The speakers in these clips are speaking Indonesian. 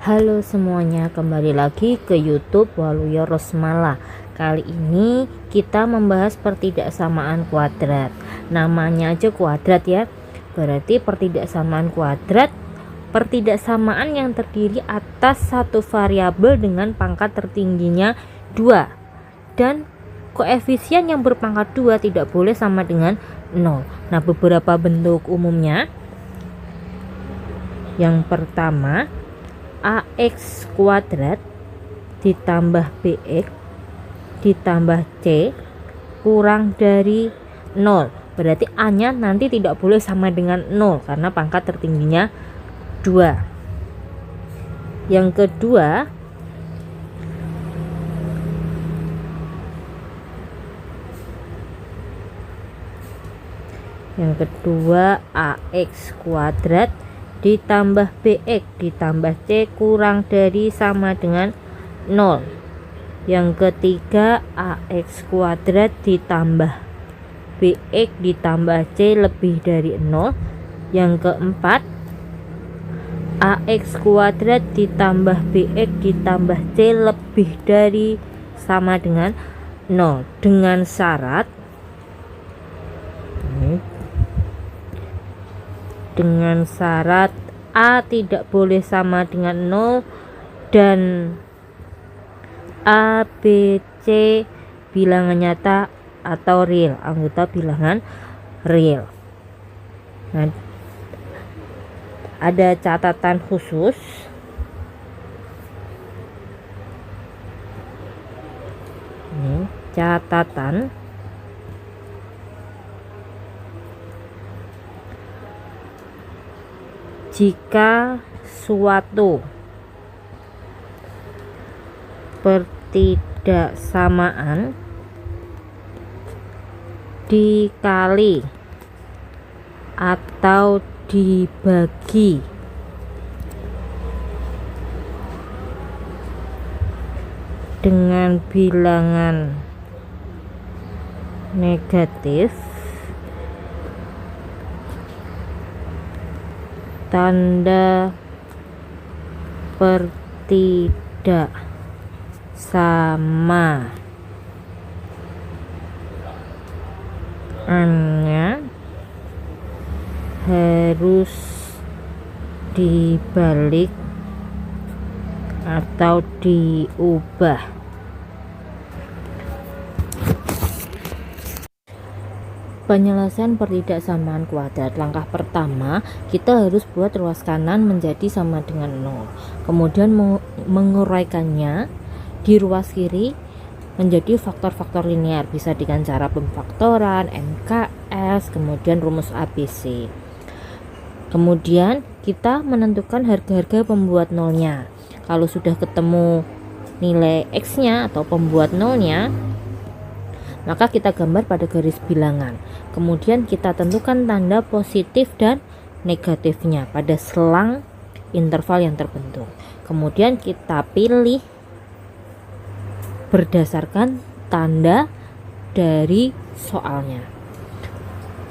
Halo semuanya, kembali lagi ke YouTube Waluyo Rosmala. Kali ini kita membahas pertidaksamaan kuadrat. Namanya aja kuadrat ya. Berarti pertidaksamaan kuadrat, pertidaksamaan yang terdiri atas satu variabel dengan pangkat tertingginya 2 dan koefisien yang berpangkat 2 tidak boleh sama dengan 0. Nah, beberapa bentuk umumnya. Yang pertama, ax kuadrat ditambah bx ditambah c kurang dari 0. Berarti a nya nanti tidak boleh sama dengan 0 karena pangkat tertingginya 2. Yang kedua ax kuadrat ditambah bx ditambah c kurang dari sama dengan 0. Yang ketiga ax kuadrat ditambah bx ditambah c lebih dari 0. Yang keempat ax kuadrat ditambah bx ditambah c lebih dari sama dengan 0 dengan syarat a tidak boleh sama dengan 0 dan a, b, c bilangan nyata atau real, anggota bilangan real. Nah, ada catatan khusus. Ini catatan jika suatu pertidaksamaan dikali atau dibagi dengan bilangan negatif, tanda pertidaksamaannya harus dibalik atau diubah. Penyelesaian pertidaksamaan kuadrat. Langkah pertama, kita harus buat ruas kanan menjadi sama dengan 0. Kemudian menguraikannya di ruas kiri menjadi faktor-faktor linear, bisa dengan cara pemfaktoran, MKS, kemudian rumus ABC. Kemudian kita menentukan harga-harga pembuat nolnya. Kalau sudah ketemu nilai X-nya atau pembuat nolnya, maka kita gambar pada garis bilangan. Kemudian kita tentukan tanda positif dan negatifnya pada selang interval yang terbentuk. Kemudian kita pilih berdasarkan tanda dari soalnya.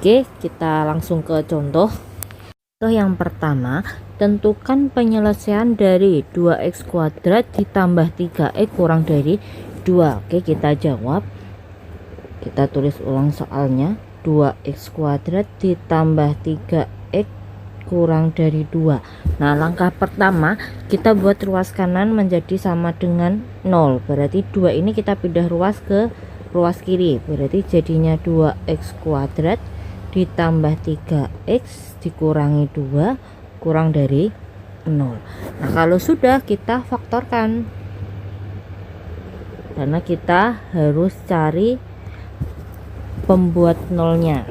Oke, kita langsung ke contoh. Contoh yang pertama, tentukan penyelesaian dari 2x kuadrat ditambah 3x kurang dari 2. Oke, kita jawab. Kita tulis ulang soalnya. 2x kuadrat ditambah 3x kurang dari 2. Nah, langkah pertama kita buat ruas kanan menjadi sama dengan 0. Berarti 2 ini kita pindah ruas ke ruas kiri. Berarti jadinya 2x kuadrat ditambah 3x dikurangi 2 kurang dari 0. Nah, kalau sudah kita faktorkan. Karena kita harus cari pembuat nolnya.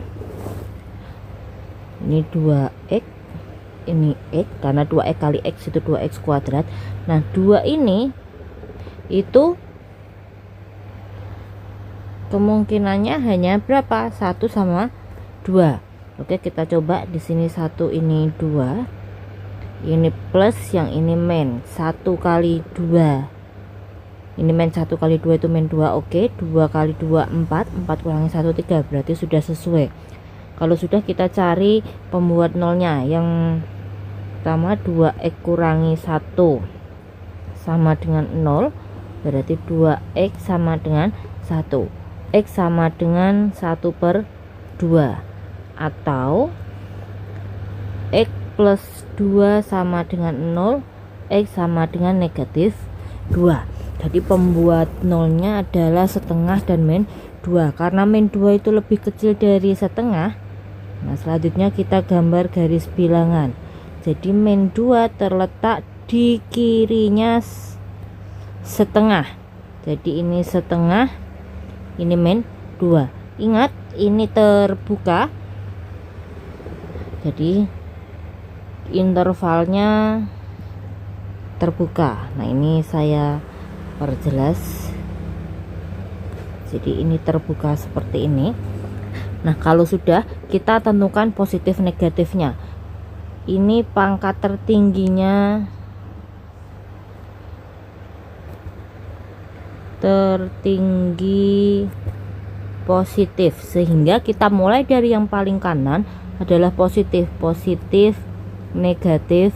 Ini 2x, ini x, karena 2x kali x itu 2x kuadrat. Nah, 2 ini itu kemungkinannya hanya berapa? 1 sama 2. Oke, kita coba di sini 1, ini 2. Ini plus, yang ini min. 1 kali 2. Ini min 1 kali 2 itu min 2. Oke, 2 kali 2 4, 4 kurangi 1 3, berarti sudah sesuai. Kalau sudah, kita cari pembuat nolnya. Yang pertama 2x kurangi 1. sama dengan 0, berarti 2x sama dengan 1. X sama dengan 1/2, atau X plus 2 sama dengan 0, X sama dengan negatif 2. Jadi pembuat nolnya adalah setengah dan min 2. Karena min 2 itu lebih kecil dari setengah, nah selanjutnya kita gambar garis bilangan. Jadi min 2 terletak di kirinya setengah. Jadi ini setengah, ini min 2. Ingat, ini terbuka, jadi intervalnya terbuka. Nah ini saya perjelas, jadi ini terbuka seperti ini. Nah kalau sudah, kita tentukan positif negatifnya. Ini pangkat tertingginya tertinggi positif, sehingga kita mulai dari yang paling kanan adalah positif, positif, negatif,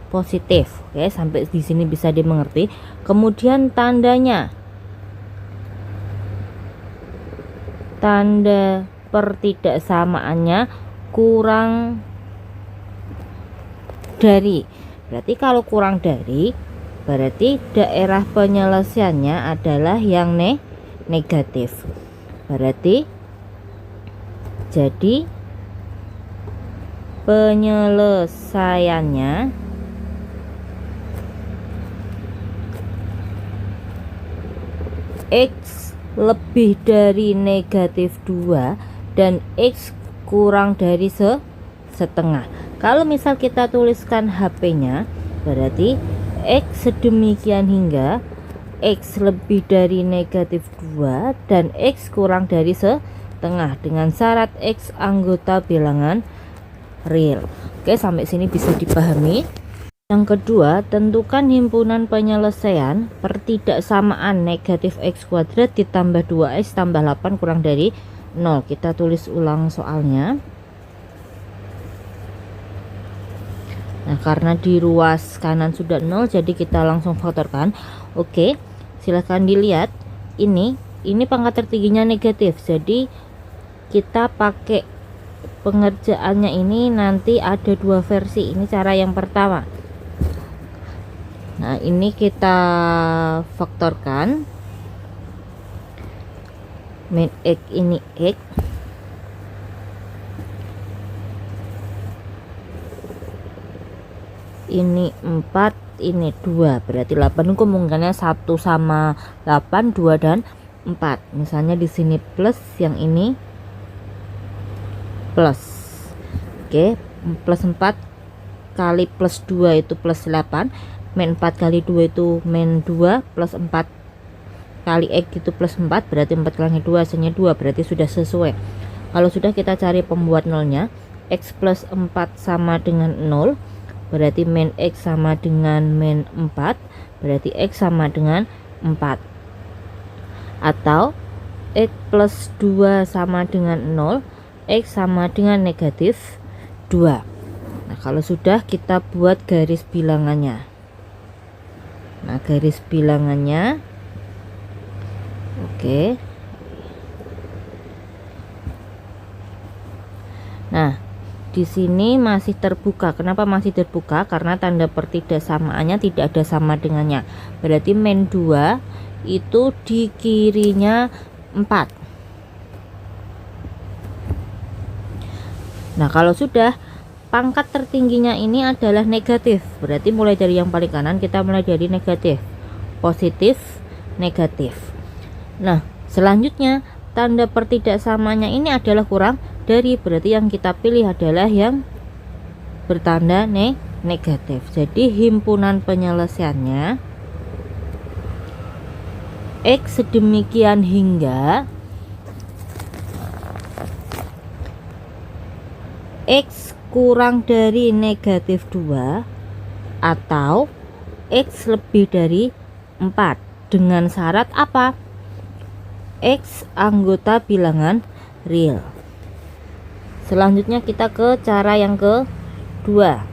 positif. Oke, sampai di sini bisa dimengerti. Kemudian tandanya, tanda pertidaksamaannya kurang dari. Berarti kalau kurang dari, berarti daerah penyelesaiannya adalah yang negatif. Berarti jadi penyelesaiannya X lebih dari negatif 2 dan X kurang dari setengah. Kalau misal kita tuliskan HP-nya, berarti X sedemikian hingga X lebih dari negatif 2 dan X kurang dari setengah, dengan syarat X anggota bilangan real. Oke, sampai sini bisa dipahami. Yang kedua, tentukan himpunan penyelesaian pertidaksamaan negatif X kuadrat ditambah 2X tambah 8 kurang dari 0. Kita tulis ulang soalnya. Nah, karena di ruas kanan sudah 0, jadi kita langsung faktorkan. Oke, silahkan dilihat. Ini pangkat tertingginya negatif. Jadi kita pakai pengerjaannya ini nanti ada dua versi. Ini cara yang pertama. Nah, ini kita faktorkan. Min X ini X. Ini 4, ini 2, berarti 8 kemungkinannya 1 sama 8, 2 dan 4. Misalnya di sini plus, yang ini plus. Oke, plus 4 kali plus 2 itu plus 8, min 4 kali 2 itu min 2, plus 4 kali X itu plus 4, berarti 4 kali 2 hasilnya 2, berarti sudah sesuai. Kalau sudah, kita cari pembuat nolnya. X plus 4 sama dengan 0, berarti min X sama dengan min 4, berarti X sama dengan 4. Atau X plus 2 sama dengan 0, X sama dengan negatif 2. Nah, kalau sudah, kita buat garis bilangannya. Nah, garis bilangannya, oke. Nah, di sini masih terbuka. Kenapa masih terbuka? Karena tanda pertidaksamaannya tidak ada sama dengannya. Berarti min 2 itu di kirinya 4. Nah, kalau sudah, pangkat tertingginya ini adalah negatif. Berarti mulai dari yang paling kanan, kita mulai dari negatif, positif, negatif. Nah, selanjutnya tanda pertidaksamaannya ini adalah kurang dari, berarti yang kita pilih adalah yang bertanda negatif. Jadi himpunan penyelesaiannya X sedemikian hingga X kurang dari negatif 2 atau X lebih dari 4, dengan syarat apa? X anggota bilangan real. Selanjutnya kita ke cara yang kedua.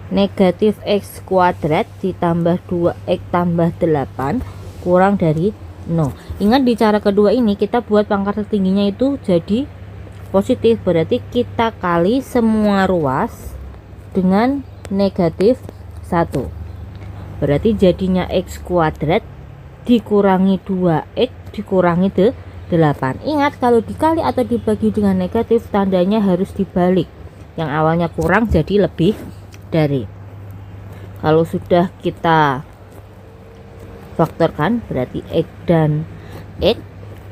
negatif X kuadrat ditambah 2X tambah 8 kurang dari 0. Ingat di cara kedua ini kita buat pangkat tertingginya itu jadi positif, berarti kita kali semua ruas dengan negatif 1. Berarti jadinya X kuadrat dikurangi 2X dikurangi 8. Ingat kalau dikali atau dibagi dengan negatif tandanya harus dibalik. Yang awalnya kurang jadi lebih dari. Kalau sudah kita faktorkan berarti X dan X,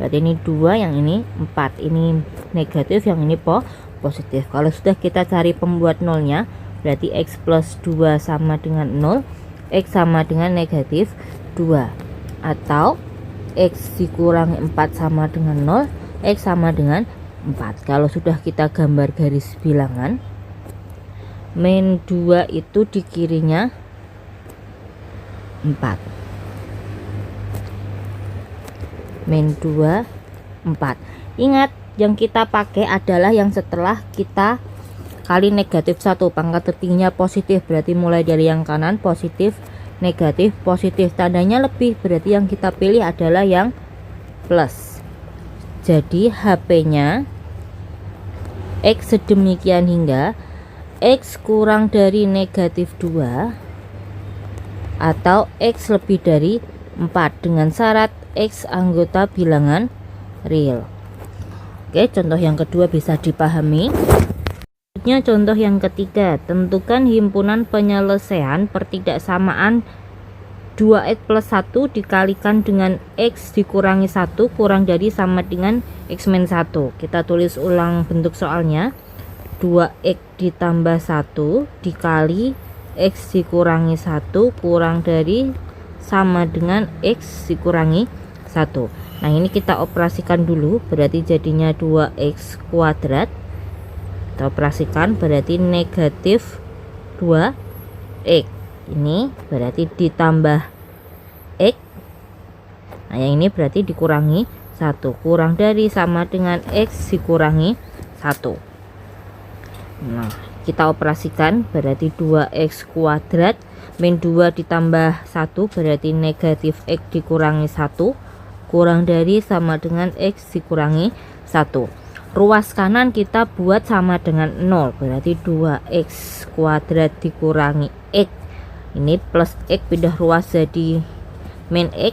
berarti ini 2, yang ini 4, ini negatif, yang ini positif. Kalau sudah kita cari pembuat nolnya berarti X plus 2 sama dengan 0, X sama dengan negatif 2, atau X dikurangi 4 sama dengan 0, X sama dengan 4. Kalau sudah kita gambar garis bilangan, min 2 itu di kirinya 4, min 2 4. Ingat yang kita pakai adalah yang setelah kita kali negatif 1, pangkat tertingginya positif, berarti mulai dari yang kanan positif negatif positif, tandanya lebih, berarti yang kita pilih adalah yang plus. Jadi HP nya X sedemikian hingga X kurang dari negatif 2 atau X lebih dari 4 dengan syarat X anggota bilangan real. Oke, contoh yang kedua bisa dipahami. Selanjutnya contoh yang ketiga, tentukan himpunan penyelesaian pertidaksamaan 2X plus 1 dikalikan dengan X dikurangi 1 kurang dari sama dengan X min 1. Kita tulis ulang bentuk soalnya. 2X ditambah 1 dikali X dikurangi 1 kurang dari sama dengan X dikurangi 1. Nah ini kita operasikan dulu, berarti jadinya 2X kuadrat. Kita operasikan berarti negatif 2X, ini berarti ditambah X, nah yang ini berarti dikurangi 1 kurang dari sama dengan X dikurangi 1. Nah kita operasikan berarti 2X kuadrat min 2 ditambah 1 berarti negatif X dikurangi 1 kurang dari sama dengan X dikurangi 1. Ruas kanan kita buat sama dengan 0, berarti 2X kuadrat dikurangi X, ini plus X pindah ruas jadi min X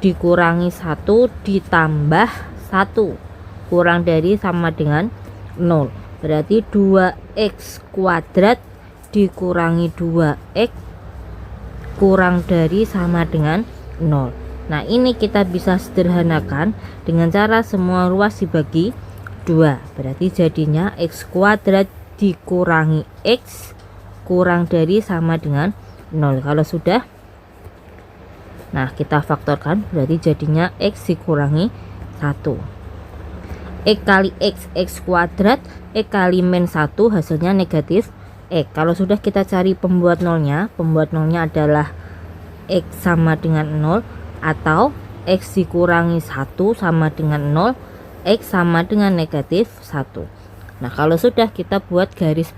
dikurangi 1 ditambah 1 kurang dari sama dengan 0, berarti 2X kuadrat dikurangi 2X kurang dari sama dengan 0. Nah ini kita bisa sederhanakan dengan cara semua ruas dibagi 2, berarti jadinya X kuadrat dikurangi X kurang dari sama dengan 0. Kalau sudah, nah kita faktorkan berarti jadinya X dikurangi 1. X kali X, X kuadrat, X kali min 1 hasilnya negatif X. Kalau sudah kita cari pembuat nolnya adalah X sama dengan 0 atau X dikurangi 1 sama dengan 0, X sama dengan negatif 1. Nah kalau sudah kita buat garis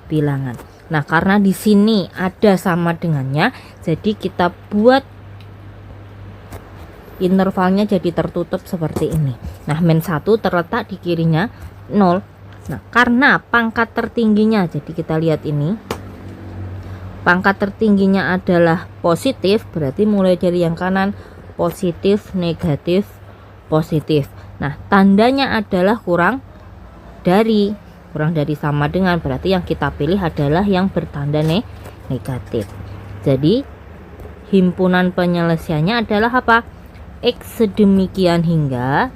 bilangan. Nah karena di sini ada sama dengannya, jadi kita buat intervalnya jadi tertutup seperti ini. Nah min 1 terletak di kirinya 0. Nah karena pangkat tertingginya, jadi kita lihat ini pangkat tertingginya adalah positif, berarti mulai dari yang kanan positif negatif positif. Nah tandanya adalah kurang dari sama dengan, berarti yang kita pilih adalah yang bertanda negatif. Jadi himpunan penyelesaiannya adalah apa? X sedemikian hingga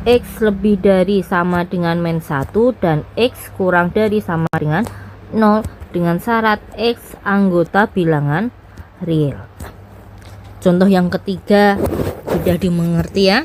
X lebih dari sama dengan min 1 dan X kurang dari sama dengan 0 dengan syarat X anggota bilangan real. Contoh yang ketiga sudah dimengerti ya.